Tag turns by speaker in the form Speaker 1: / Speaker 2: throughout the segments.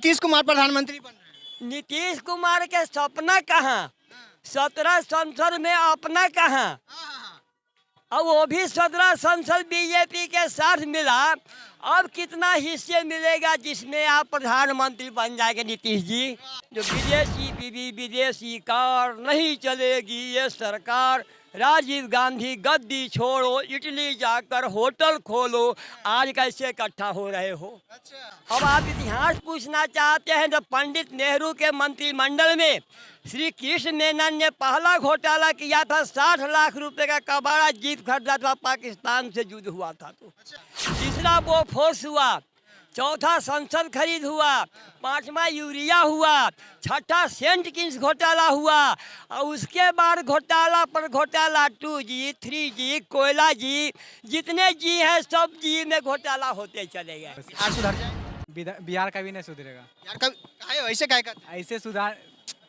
Speaker 1: नीतीश कुमार प्रधानमंत्री बन रहे हैं।
Speaker 2: नीतीश कुमार के सपना कहाँ, 17 संसद में अपना कहाँ, अब वो भी 17 संसद बीजेपी के साथ मिला। अब कितना हिस्से मिलेगा जिसमें आप प्रधानमंत्री बन जाएंगे नीतीश जी। जो विदेशी बीवी विदेशी कार नहीं चलेगी ये सरकार, राजीव गांधी गद्दी छोड़ो, इटली जाकर होटल खोलो, आज कैसे इकट्ठा हो रहे हो। अब आप इतिहास पूछना चाहते हैं तो पंडित नेहरू के मंत्रिमंडल में श्री कृष्ण मेनन ने पहला घोटाला किया था, 60 लाख रुपए का कबाड़ा जीप खरीदा था, पाकिस्तान से युद्ध हुआ था। तो तीसरा बोफोर्स हुआ, चौथा संसद खरीद हुआ, पांचवा यूरिया हुआ, छठा सेंट किंग्स घोटाला हुआ, और उसके बाद घोटाला पर घोटाला, 2G 3G कोयला जी, जितने जी है सब जी में घोटाला होते चले गए।
Speaker 1: बिहार सुधर जाएगा?
Speaker 3: बिहार का भी नहीं सुधरेगा।
Speaker 1: यार कब ऐसे क्या कहते
Speaker 3: ऐसे सुधार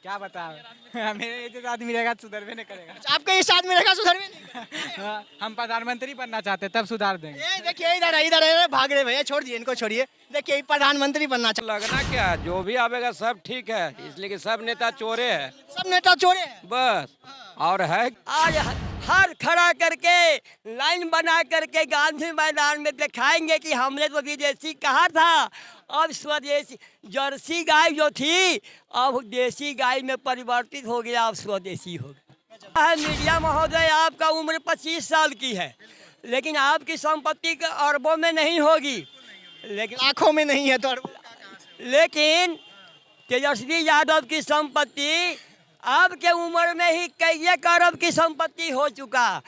Speaker 3: क्या बता मेरे जैसे आदमी रहेगा तो सुधर भी नहीं करेगा।
Speaker 1: आपके इस आदमी रहेगा सुधर भी नहीं।
Speaker 3: हम प्रधानमंत्री बनना चाहते तब सुधार देंगे।
Speaker 1: ये देखिए इधर भाग रहे भैया, छोड़ दिए इनको, छोड़िए। देखिए प्रधानमंत्री बनना चाहते।
Speaker 4: लगना क्या, जो भी आवेगा सब ठीक है, इसलिए कि सब नेता चोरे हैं,
Speaker 1: सब नेता चोरे हैं
Speaker 4: बस। और है
Speaker 2: आज हर खड़ा करके लाइन बना करके गांधी मैदान में दिखाएंगे कि हमने तो विदेशी कहा था, अब स्वदेशी। जर्सी गाय जो थी अब देसी गाय में परिवर्तित हो गया, अब स्वदेशी हो गया। मीडिया महोदय, आपका उम्र 25 साल की है, लेकिन आपकी संपत्ति अरबों में नहीं होगी, लेकिन
Speaker 1: लाखों में नहीं है तो
Speaker 2: लेकिन तेजस्वी यादव की संपत्ति आपके उम्र में ही कई अरब की संपत्ति हो चुका।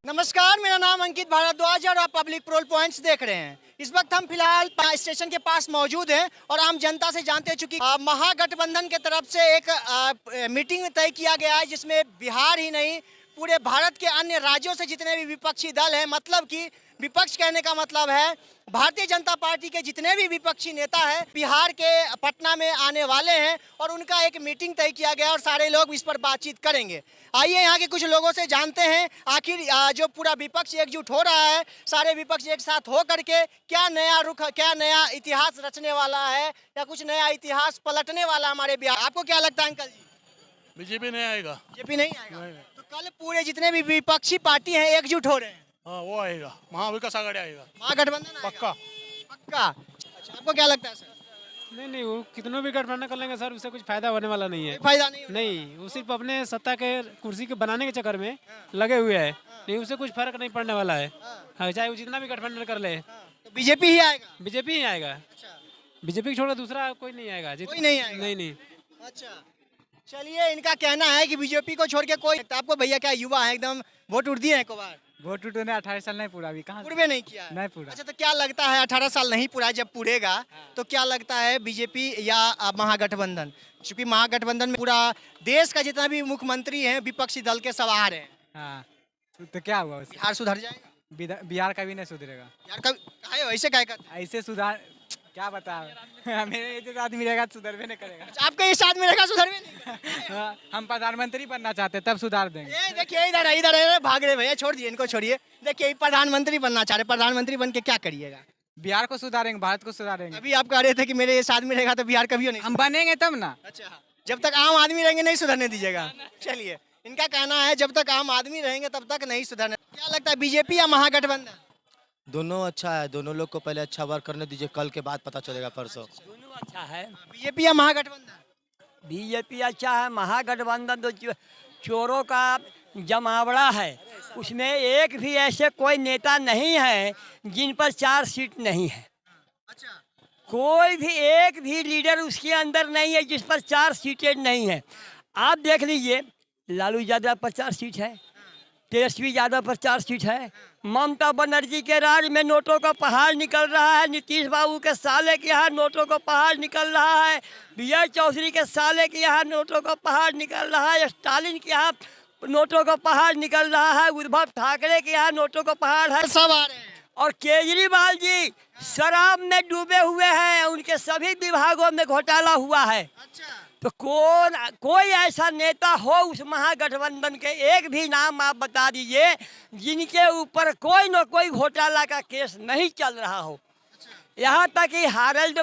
Speaker 1: नमस्कार, मेरा नाम अंकित भारद्वाज और आप पब्लिक पोल पॉइंट्स देख रहे हैं। इस वक्त हम फिलहाल स्टेशन के पास मौजूद हैं और आम जनता से जानते हैं, चूंकि महागठबंधन के तरफ से एक मीटिंग तय किया गया है, जिसमें बिहार ही नहीं पूरे भारत के अन्य राज्यों से जितने भी विपक्षी दल हैं, मतलब कि विपक्ष कहने का मतलब है भारतीय जनता पार्टी के जितने भी विपक्षी नेता हैं, बिहार के पटना में आने वाले हैं और उनका एक मीटिंग तय किया गया और सारे लोग इस पर बातचीत करेंगे। आइए यहाँ के कुछ लोगों से जानते हैं आखिर जो पूरा विपक्ष एकजुट हो रहा है, सारे विपक्ष एक साथ हो करके क्या नया रुख, क्या नया इतिहास रचने वाला है या कुछ नया इतिहास पलटने वाला हमारे बिहार। आपको क्या लगता है अंकल जी?
Speaker 5: बीजेपी नहीं आएगा।
Speaker 1: बीजेपी नहीं आएगा? तो कल पूरे जितने भी विपक्षी पार्टी हैं एकजुट हो रहे हैं।
Speaker 5: हाँ वो आएगा, महाविकास आघाड़ी आएगा,
Speaker 1: महागठबंधन
Speaker 5: पक्का
Speaker 1: पक्का। अच्छा, आपको क्या लगता है सर?
Speaker 3: नहीं वो कितनों भी गठबंधन कर लेंगे सर, उससे कुछ फायदा होने वाला नहीं है।
Speaker 1: फायदा नहीं होगा।
Speaker 3: नहीं, वो सिर्फ अपने सत्ता के कुर्सी के बनाने के चक्कर में लगे हुए हैं, नहीं उससे कुछ फर्क नहीं पड़ने वाला है। हाँ, चाहे वो जितना भी गठबंधन कर ले,
Speaker 1: तो बीजेपी ही आएगा।
Speaker 3: बीजेपी ही आएगा। बीजेपी छोड़ा दूसरा कोई नहीं आएगा।
Speaker 1: कोई नहीं आएगा?
Speaker 3: नहीं।
Speaker 1: अच्छा, चलिए, इनका कहना है कि बीजेपी को छोड़ के कोई। तो आपको भैया क्या युवा है, एकदम वोट उड़ दिए हैं एक बार?
Speaker 3: वोट उठने 18 साल नहीं पूरा, अभी कहाँ
Speaker 1: पूरे नहीं किया है?
Speaker 3: नहीं पूरा।
Speaker 1: अच्छा, तो क्या लगता है 18 साल नहीं पूरा, जब पूरेगा तो क्या लगता है बीजेपी या महागठबंधन? क्योंकि महागठबंधन में पूरा देश का जितना भी मुख्यमंत्री है विपक्षी दल के सब आ रहे हैं।
Speaker 3: हाँ, तो क्या हुआ उससे?
Speaker 1: बिहार सुधर जाएगा?
Speaker 3: बिहार का भी नहीं सुधरेगा।
Speaker 1: यार कब ऐसे क्या कहते हैं?
Speaker 3: ऐसे सुधार क्या बता मेरे जैसे आदमी रहेगा तो सुधर भी नहीं करेगा।
Speaker 1: आपके इस आदमी रहेगा सुधर भी नहीं।
Speaker 3: हम प्रधानमंत्री बनना चाहते तब सुधार देंगे।
Speaker 1: ये देखिए इधर भाग रहे भैया, छोड़ दिए इनको, छोड़िए। देखिए प्रधानमंत्री बनना चाह रहे, प्रधानमंत्री बन के क्या करिएगा?
Speaker 3: बिहार को सुधारेंगे, भारत को सुधारेंगे।
Speaker 1: अभी आप कह रहे थे कि मेरे इस आदमी रहेगा तो बिहार कभी नहीं।
Speaker 3: हम बनेंगे तब ना।
Speaker 1: अच्छा, जब तक आम आदमी रहेंगे नहीं सुधरने दीजिएगा। चलिए, इनका कहना है जब तक आम आदमी रहेंगे तब तक नहीं सुधरने। क्या लगता है बीजेपी या महागठबंधन?
Speaker 6: दोनों अच्छा है, दोनों लोग को पहले अच्छा वर्क करने दीजिए, कल के बाद पता चलेगा परसों।
Speaker 2: दोनों अच्छा है।
Speaker 1: बीजेपी या महागठबंधन?
Speaker 2: बीजेपी अच्छा है, महागठबंधन तो चोरों का जमावड़ा है, उसमें एक भी ऐसे कोई नेता नहीं है जिन पर 4 सीट नहीं है।
Speaker 1: अच्छा,
Speaker 2: कोई भी एक भी लीडर उसके अंदर नहीं है जिस पर 4 सीटें नहीं है। आप देख लीजिए, लालू यादव पर 4 सीट है, तेजस्वी यादव पर 4 सीट है, ममता बनर्जी के राज में नोटों का पहाड़ निकल रहा है, नीतीश बाबू के साले के यहाँ नोटों का पहाड़ निकल रहा है, विजय चौधरी के साले के यहाँ नोटों का पहाड़ निकल रहा है, स्टालिन के यहाँ नोटों का पहाड़ निकल रहा है, उद्धव ठाकरे के यहाँ नोटों का पहाड़ है,
Speaker 1: सब आ रहे हैं।
Speaker 2: और केजरीवाल जी शराब में डूबे हुए हैं, उनके सभी विभागों में घोटाला हुआ है।
Speaker 1: अच्छा,
Speaker 2: तो कोई ऐसा नेता हो उस महागठबंधन के, एक भी नाम आप बता दीजिए जिनके ऊपर कोई न कोई घोटाला का केस नहीं चल रहा हो। यहाँ तक कि हारेल्ड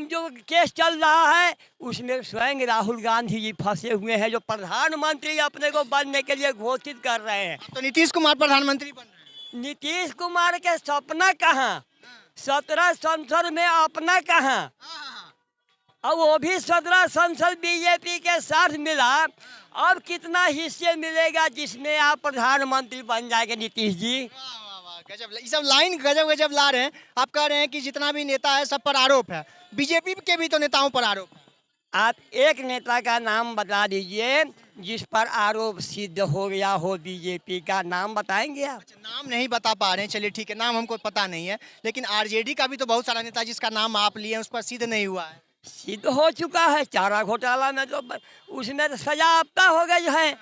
Speaker 2: जो केस चल रहा है उसमें स्वयं राहुल गांधी जी फंसे हुए हैं, जो प्रधानमंत्री अपने को बनने के लिए घोषित कर रहे हैं।
Speaker 1: तो नीतीश कुमार प्रधानमंत्री बन रहे हैं।
Speaker 2: नीतीश कुमार के सपना कहाँ, 17 संसद में अपना कहाँ, अब वो भी 17 संसद बीजेपी के साथ मिला, अब कितना हिस्से मिलेगा जिसमें आप प्रधानमंत्री बन जाएंगे नीतीश जी।
Speaker 1: गजब, ये सब लाइन गजब गजब ला रहे हैं। आप कह रहे हैं कि जितना भी नेता है सब पर आरोप है, बीजेपी के भी तो नेताओं पर आरोप है।
Speaker 2: आप एक नेता का नाम बता दीजिए जिस पर आरोप सिद्ध हो गया हो, बीजेपी का नाम बताएंगे आप?
Speaker 1: अच्छा, नाम नहीं बता पा रहे हैं, चलिए ठीक है, नाम हमको पता नहीं है, लेकिन आरजेडी का भी तो बहुत सारा नेता जिसका नाम आप लिए उस पर सिद्ध नहीं हुआ है।
Speaker 2: सिद्ध हो चुका है, चारा घोटाला में तो उसमें तो सजा आपता हो गई है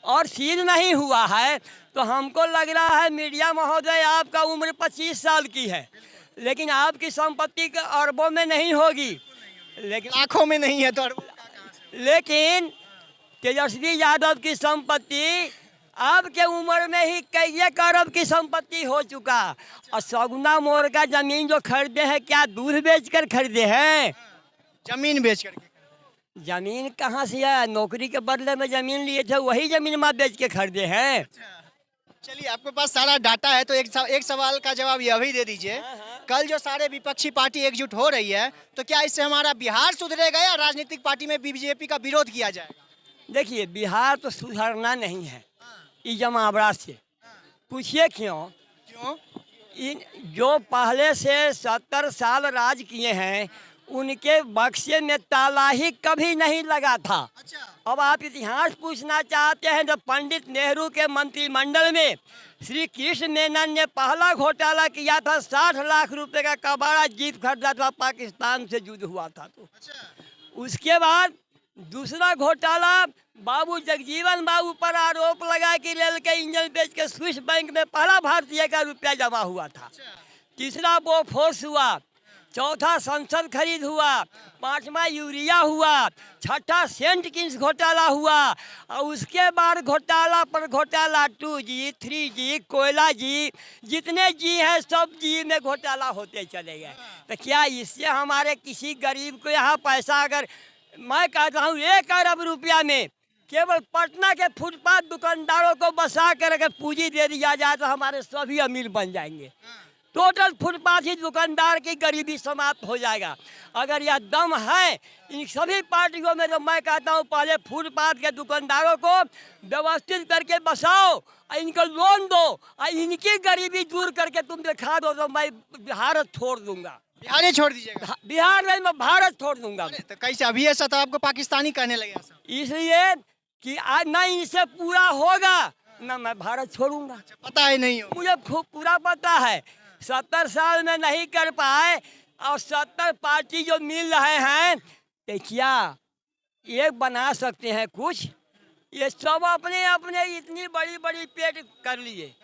Speaker 2: और सिद्ध नहीं हुआ है। तो हमको लग रहा है मीडिया महोदय, आपका उम्र 25 साल की है, लेकिन आपकी संपत्ति अरबों में नहीं होगी, लेकिन
Speaker 1: लाखों में नहीं है तो अरबों का कहाँ से?
Speaker 2: लेकिन तेजस्वी यादव की संपत्ति आपके उम्र में ही कई अरब की संपत्ति हो चुका। और सगुना मोड़ का जमीन जो खरीदे हैं, क्या दूध बेचकर खरीदे हैं?
Speaker 1: जमीन बेच करके।
Speaker 2: जमीन कहाँ से है? नौकरी के बदले में जमीन लिए थे, वही जमीन माँ बेच के खरीदे हैं।
Speaker 1: चलिए, आपके पास सारा डाटा है तो एक सवाल का जवाब यह भी दे दीजिए। कल जो सारे विपक्षी पार्टी एकजुट हो रही है, तो क्या इससे हमारा बिहार सुधरेगा या राजनीतिक पार्टी में बीजेपी का विरोध किया जाएगा?
Speaker 2: देखिए, बिहार तो सुधरना नहीं है इस जमावड़ा से। पूछिए क्यों?
Speaker 1: क्यों?
Speaker 2: इन जो पहले से 70 साल राज किए हैं उनके बक्से में ताला ही कभी नहीं लगा था।
Speaker 1: अच्छा।
Speaker 2: अब आप इतिहास पूछना चाहते हैं तो पंडित नेहरू के मंत्रिमंडल में श्री कृष्ण मेनन ने पहला घोटाला किया था, 60 लाख रुपए का कबाड़ा जीप खरीदा था, पाकिस्तान से युद्ध हुआ था। तो उसके बाद दूसरा घोटाला बाबू जगजीवन बाबू पर आरोप लगा कि रेल के इंजन बेच के स्विस बैंक में पहला भारतीय का रुपया जमा हुआ था। तीसरा बोफोर्स हुआ, चौथा संसद खरीद हुआ, पांचवा यूरिया हुआ, छठा सेंट किंग्स घोटाला हुआ, और उसके बाद घोटाला पर घोटाला, 2G 3G कोयला जी, जितने जी हैं सब जी में घोटाला होते चले गए। तो क्या इससे हमारे किसी गरीब को यहाँ पैसा, अगर मैं कहता हूँ 1 अरब रुपया में केवल पटना के फुटपाथ दुकानदारों को बसा कर अगर पूंजी दे दिया जाए तो हमारे सभी अमीर बन जाएंगे। टोटल फुटपाथी दुकानदार की गरीबी समाप्त हो जाएगा। अगर यह दम है इन सभी पार्टियों में, तो मैं कहता हूँ पहले फुटपाथ के दुकानदारों को व्यवस्थित करके बसाओ और इनको लोन दो और इनकी गरीबी दूर करके तुम दिखा दो तो मैं भारत छोड़ दूंगा।
Speaker 1: बिहार ही छोड़ दीजिएगा?
Speaker 2: बिहार नहीं, मैं भारत छोड़ दूंगा।
Speaker 1: तो कैसे अभी ऐसा तो आपको पाकिस्तानी कहने लगे ऐसा?
Speaker 2: इसलिए कि आज ना इनसे पूरा होगा ना मैं भारत छोड़ूंगा।
Speaker 1: पता है नहीं हो?
Speaker 2: मुझे खूब पूरा पता है। 70 साल में नहीं कर पाए और 70 पार्टी जो मिल रहे हैं, तो क्या एक बना सकते हैं कुछ? ये सब अपने अपने इतनी बड़ी बड़ी पेट कर लिए,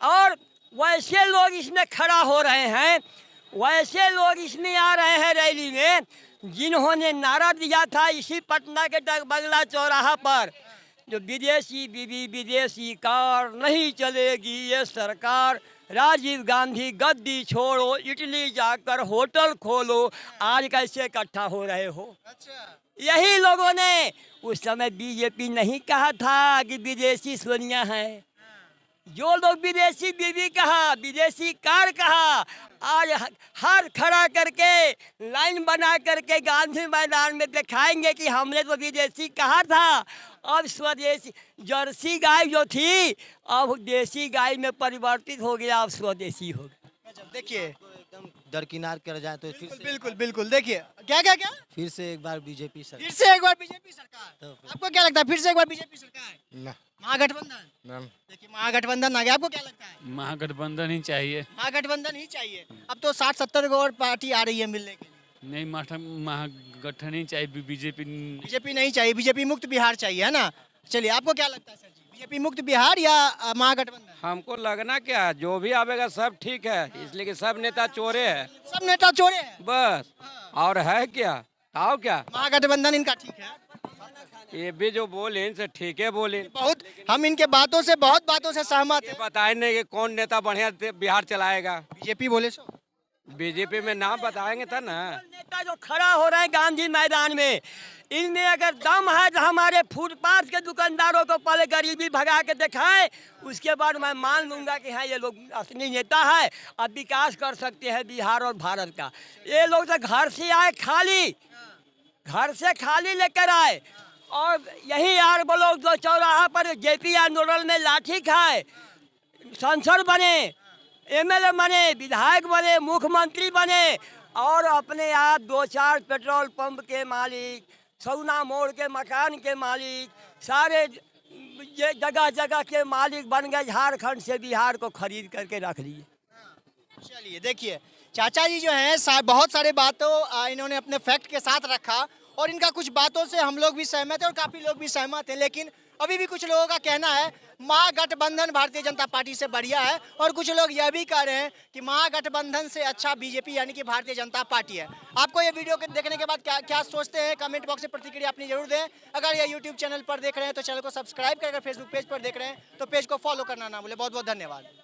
Speaker 2: और वैसे लोग इसमें खड़ा हो रहे हैं, वैसे लोग इसमें आ रहे हैं रैली में जिन्होंने नारा दिया था इसी पटना के बंगला चौराहा पर, जो विदेशी बीवी विदेशी कार नहीं चलेगी ये सरकार, राजीव गांधी गद्दी छोड़ो, इटली जाकर होटल खोलो, आज कैसे इकट्ठा हो रहे हो? यही लोगों ने उस समय बीजेपी नहीं कहा था कि विदेशी सोनिया है। जो लोग विदेशी बीवी कहा, विदेशी कार कहा, आज हाथ खड़ा करके लाइन बना करके गांधी मैदान में दिखाएंगे कि हमने तो विदेशी कहा था। अब स्वदेशी जर्सी गाय जो थी अब देसी गाय में परिवर्तित हो गया, अब स्वदेशी हो गया।
Speaker 1: देखिए,
Speaker 6: एकदम दरकिनार कर जाए तो फिर से
Speaker 1: बिल्कुल बिल्कुल। देखिए क्या क्या क्या
Speaker 6: फिर से एक बार बीजेपी
Speaker 1: फिर
Speaker 6: सरकार।
Speaker 1: से एक बार बीजेपी सरकार।
Speaker 6: तो फिर-
Speaker 1: आपको क्या लगता है फिर से एक बार बीजेपी सरकार?
Speaker 7: ना
Speaker 1: महागठबंधन?
Speaker 7: ना
Speaker 1: देखिए, महागठबंधन आ गया। आपको क्या लगता है?
Speaker 3: महागठबंधन ही चाहिए।
Speaker 1: महागठबंधन ही चाहिए। अब तो 60-70 और पार्टी आ रही है मिलने के लिए।
Speaker 3: नहीं, महागठन ही चाहिए। बीजेपी
Speaker 1: बीजेपी नहीं चाहिए, बीजेपी मुक्त बिहार चाहिए, है ना? चलिए, आपको क्या लगता है सर जी, बीजेपी मुक्त बिहार या महागठबंधन?
Speaker 4: हमको लगना क्या, जो भी आवेगा सब ठीक है, इसलिए कि सब नेता चोरे हैं
Speaker 1: सब नेता चोरे हैं।
Speaker 4: बस, और है क्या, आओ क्या।
Speaker 1: महागठबंधन इनका ठीक है।
Speaker 4: ये भी जो बोले इनसे ठीक है बोले,
Speaker 1: बहुत हम इनके बातों से बहुत बातों से सहमत
Speaker 4: ये
Speaker 1: हैं।
Speaker 4: बताए नहीं कि कौन नेता बढ़िया बिहार चलाएगा।
Speaker 1: बीजेपी बोले सो
Speaker 4: बीजेपी में नाम बताएंगे था ना।
Speaker 2: नेता जो खड़ा हो रहे हैं गांधी मैदान में, इनमें अगर दम है तो हमारे फुटपाथ के दुकानदारों को पहले गरीबी भगा के दिखाएं, उसके बाद मैं मान लूंगा कि हाँ ये लोग असली नेता है, अब विकास कर सकते हैं बिहार और भारत का। ये लोग तो घर से आए खाली, घर से खाली लेकर आए, और यही यार ब्लॉक जो चौराहा पर जेपी आंदोलन में लाठी खाए, सांसद बने, एमएलए बने, विधायक बने, मुख्यमंत्री बने, और अपने आप 2-4 पेट्रोल पंप के मालिक, सौना मोड़ के मकान के मालिक, सारे ये जगह जगह के मालिक बन गए। झारखंड से बिहार को खरीद करके रख लिए।
Speaker 1: चलिए देखिए, चाचा जी जो हैं बहुत सारे बातों इन्होंने अपने फैक्ट के साथ रखा, और इनका कुछ बातों से हम लोग भी सहमत हैं और काफ़ी लोग भी सहमत हैं। लेकिन अभी भी कुछ लोगों का कहना है महागठबंधन भारतीय जनता पार्टी से बढ़िया है, और कुछ लोग यह भी कह रहे हैं कि महागठबंधन से अच्छा बीजेपी यानी कि भारतीय जनता पार्टी है। आपको ये वीडियो देखने के बाद क्या सोचते हैं, कमेंट बॉक्स में प्रतिक्रिया अपनी जरूर दें। अगर ये यूट्यूब चैनल पर देख रहे हैं तो चैनल को सब्सक्राइब कर, अगर फेसबुक पेज पर देख रहे हैं तो पेज को फॉलो करना ना भूलें। बहुत बहुत धन्यवाद।